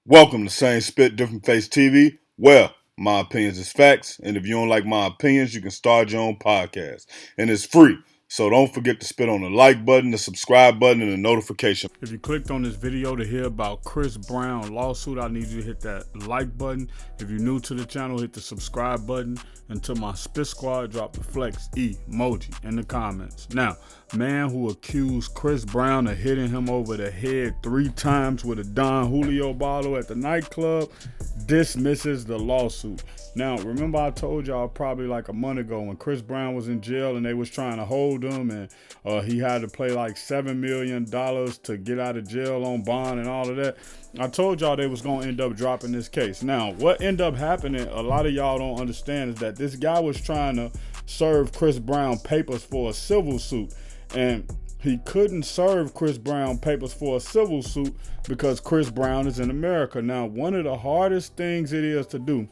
Welcome to Same Spit, Different Face TV. Well, my opinions is facts, and if you don't like my opinions, you can start your own podcast. And it's free. So don't forget to spit on the like button, the subscribe button, and the notification. If you clicked on this video to hear about Chris Brown lawsuit, I need you to hit that like button. If you're new to the channel, hit the subscribe button. And to my spit squad, drop the flex emoji in the comments. Now, man who accused Chris Brown of hitting him over the head 3 times with a Don Julio bottle at the nightclub dismisses the lawsuit. Now, remember I told y'all probably like a month ago when Chris Brown was in jail and they was trying to hold him, and he had to pay like $7 million to get out of jail on bond and all of that. I told y'all they was going to end up dropping this case. Now, what ended up happening, a lot of y'all don't understand, is that this guy was trying to serve Chris Brown papers for a civil suit. And he couldn't serve Chris Brown papers for a civil suit because Chris Brown is in America. Now, one of the hardest things it is to do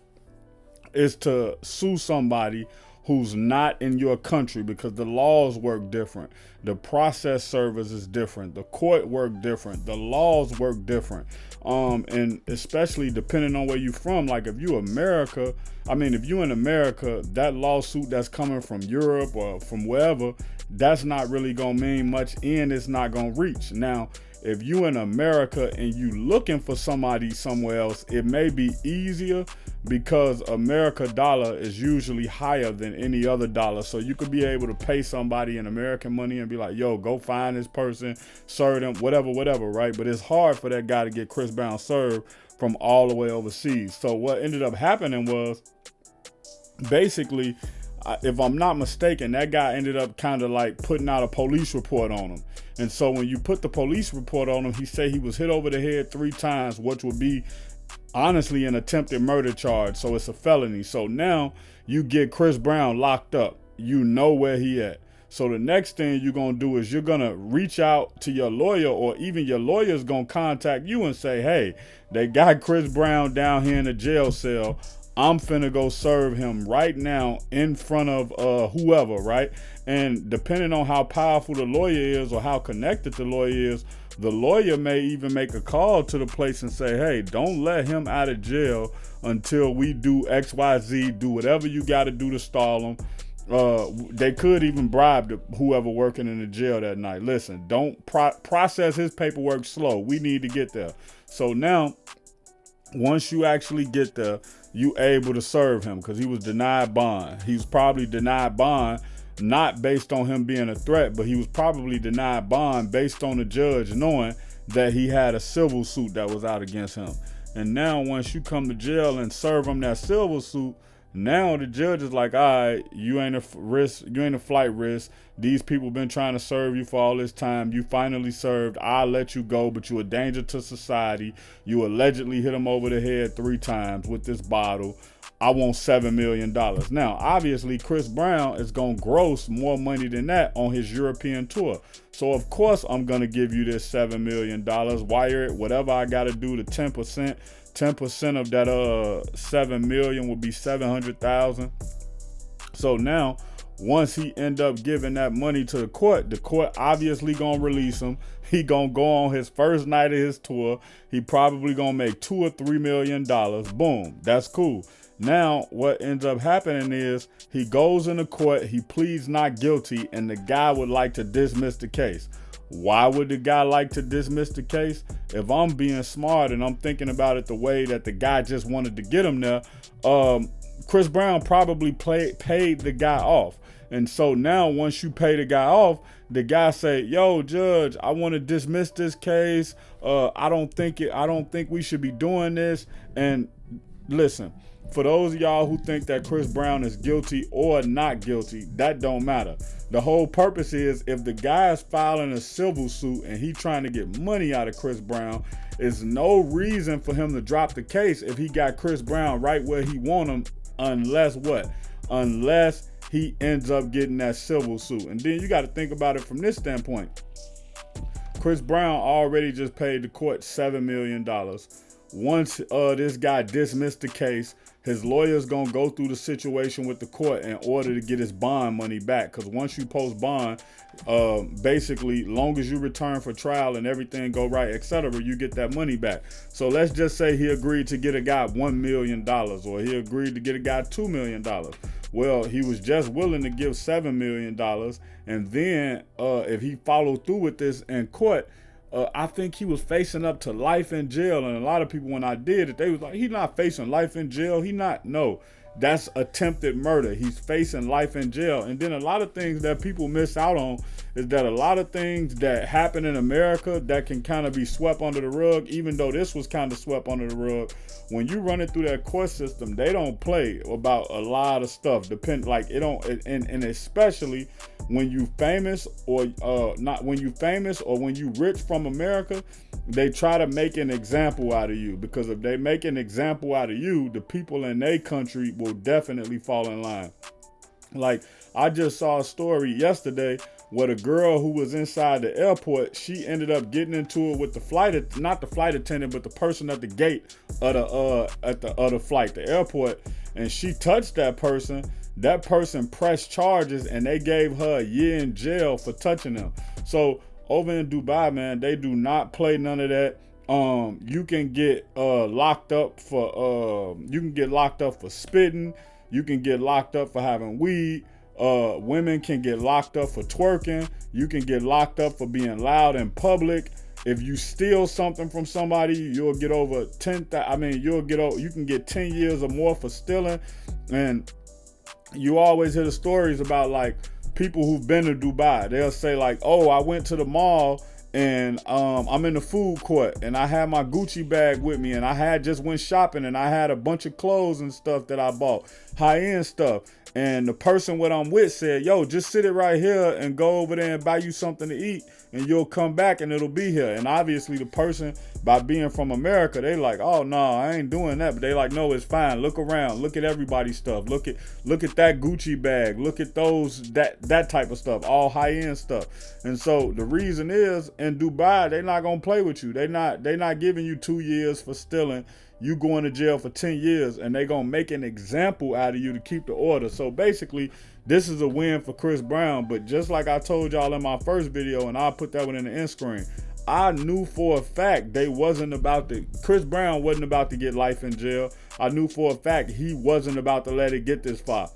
is to sue somebody who's not in your country, because the laws work different. The process service is different. The court work different. The laws work different. And especially depending on where you're from, like if you America, if you in America, that lawsuit that's coming from Europe or from wherever, that's not really gonna mean much and it's not gonna reach. Now, if you in America and you looking for somebody somewhere else, it may be easier because America dollar is usually higher than any other dollar. So you could be able to pay somebody in American money and be like, yo, go find this person, serve them, whatever, right? But it's hard for that guy to get Chris Brown served from all the way overseas. So what ended up happening was basically, if I'm not mistaken, that guy ended up kind of like putting out a police report on him. And so when you put the police report on him, he said he was hit over the head 3 times, which would be honestly an attempted murder charge. So it's a felony. So now you get Chris Brown locked up. You know where he at. So the next thing you're going to do is you're going to reach out to your lawyer, or even your lawyer's going to contact you and say, hey, they got Chris Brown down here in the jail cell. I'm finna go serve him right now in front of whoever, right? And depending on how powerful the lawyer is or how connected the lawyer is, the lawyer may even make a call to the place and say, hey, don't let him out of jail until we do XYZ, do whatever you got to do to stall him. They could even bribe whoever working in the jail that night. Listen, don't process his paperwork slow. We need to get there. So now, once you actually get there, you able to serve him because he was denied bond. He was probably denied bond not based on him being a threat, but he was probably denied bond based on the judge knowing that he had a civil suit that was out against him. And now once you come to jail and serve him that civil suit, now the judge is like, all right, you ain't a risk, you ain't a flight risk. These people been trying to serve you for all this time. You finally served. I'll let you go, but you a danger to society. You allegedly hit him over the head 3 times with this bottle. I want $7 million. Now, obviously, Chris Brown is going to gross more money than that on his European tour. So, of course, I'm going to give you this $7 million. Wire it, whatever I got to do to 10%. 10% of that 7 million would be 700,000. So now, once he end up giving that money to the court obviously gonna release him. He gonna go on his first night of his tour. He probably gonna make $2 or $3 million. Boom, that's cool. Now, what ends up happening is he goes into court, he pleads not guilty, and the guy would like to dismiss the case. Why would the guy like to dismiss the case? If I'm being smart and I'm thinking about it the way that the guy just wanted to get him there, Chris Brown probably paid the guy off. And so now once you pay the guy off, the guy say, yo, judge, I want to dismiss this case. I don't think we should be doing this. And listen, for those of y'all who think that Chris Brown is guilty or not guilty, that don't matter. The whole purpose is if the guy is filing a civil suit and he trying to get money out of Chris Brown, is no reason for him to drop the case if he got Chris Brown right where he want him, unless what? Unless he ends up getting that civil suit. And then you got to think about it from this standpoint. Chris Brown already just paid the court $7 million. once this guy dismissed the case, his lawyer's gonna go through the situation with the court in order to get his bond money back. Because once you post bond, basically, long as you return for trial and everything go right, etc., you get that money back. So let's just say he agreed to get a guy $1 million, or he agreed to get a guy $2 million. Well, he was just willing to give $7 million, and then if he followed through with this in court, I think he was facing up to life in jail. And a lot of people, when I did it, they was like, he's not facing life in jail. He not. No, that's attempted murder. He's facing life in jail. And then a lot of things that people miss out on is that a lot of things that happen in America that can kind of be swept under the rug, even though this was kind of swept under the rug. When you run it through that court system, they don't play about a lot of stuff. And especially when you famous or not when you famous or when you rich from America, they try to make an example out of you, because if they make an example out of you, the people in their country will definitely fall in line. Like, I just saw a story yesterday where the girl who was inside the airport, she ended up getting into it with the not the flight attendant, but the person at the gate of the flight, the airport, and she touched that person. That person pressed charges, and they gave her a year in jail for touching them. So over in Dubai, man, they do not play none of that. You can get locked up for spitting. You can get locked up for having weed. Women can get locked up for twerking. You can get locked up for being loud in public. If you steal something from somebody, you'll get over 10. You can get 10 years or more for stealing. And you always hear the stories about like people who've been to Dubai. They'll say like, oh, I went to the mall and I'm in the food court and I had my Gucci bag with me and I had just went shopping and I had a bunch of clothes and stuff that I bought, high-end stuff. And the person what I'm with said, yo, just sit it right here and go over there and buy you something to eat and you'll come back and it'll be here. And obviously the person, by being from America, they like, oh no, I ain't doing that. But they like, no, it's fine. Look around. Look at everybody's stuff. Look at that Gucci bag. Look at that type of stuff, all high-end stuff. And so the reason is, in Dubai, they're not gonna play with you. They're not giving you 2 years for stealing. You going to jail for 10 years, and they gonna make an example out of you to keep the order. So basically, this is a win for Chris Brown. But just like I told y'all in my first video, and I'll put that one in the end screen, I knew for a fact Chris Brown wasn't about to get life in jail. I knew for a fact he wasn't about to let it get this far.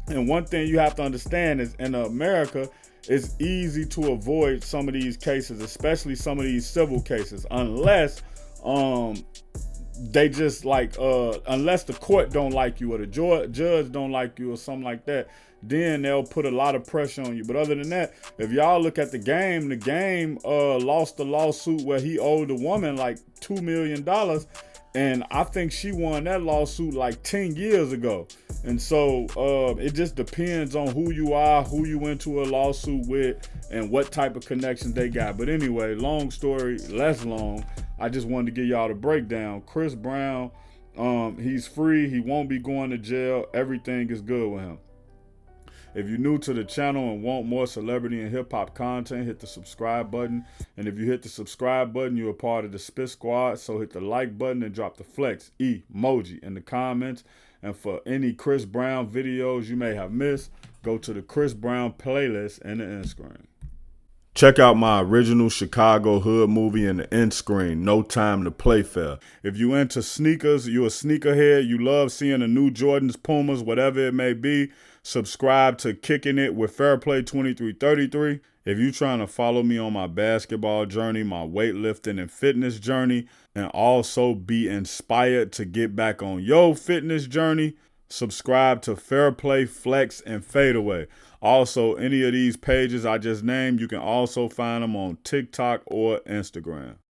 And one thing you have to understand is, in America, it's easy to avoid some of these cases, especially some of these civil cases, unless they just unless the court don't like you or the judge don't like you or something like that, then they'll put a lot of pressure on you. But other than that, if y'all look at the game lost the lawsuit where he owed the woman like $2 million. And I think she won that lawsuit like 10 years ago. And so it just depends on who you are, who you into a lawsuit with, and what type of connections they got. But anyway, long story, less long. I just wanted to give y'all the breakdown. Chris Brown, he's free. He won't be going to jail. Everything is good with him. If you're new to the channel and want more celebrity and hip hop content, hit the subscribe button. And if you hit the subscribe button, you're a part of the Spit Squad. So hit the like button and drop the flex emoji in the comments. And for any Chris Brown videos you may have missed, go to the Chris Brown playlist in the end screen. Check out my original Chicago hood movie in the end screen, No Time to Play Fair. If you into sneakers, you a sneakerhead, you love seeing the new Jordans, Pumas, whatever it may be, subscribe to Kicking It with Fairplay 2333. If you trying to follow me on my basketball journey, my weightlifting and fitness journey, and also be inspired to get back on your fitness journey, subscribe to Fairplay, Flex, and Fadeaway. Also, any of these pages I just named, you can also find them on TikTok or Instagram.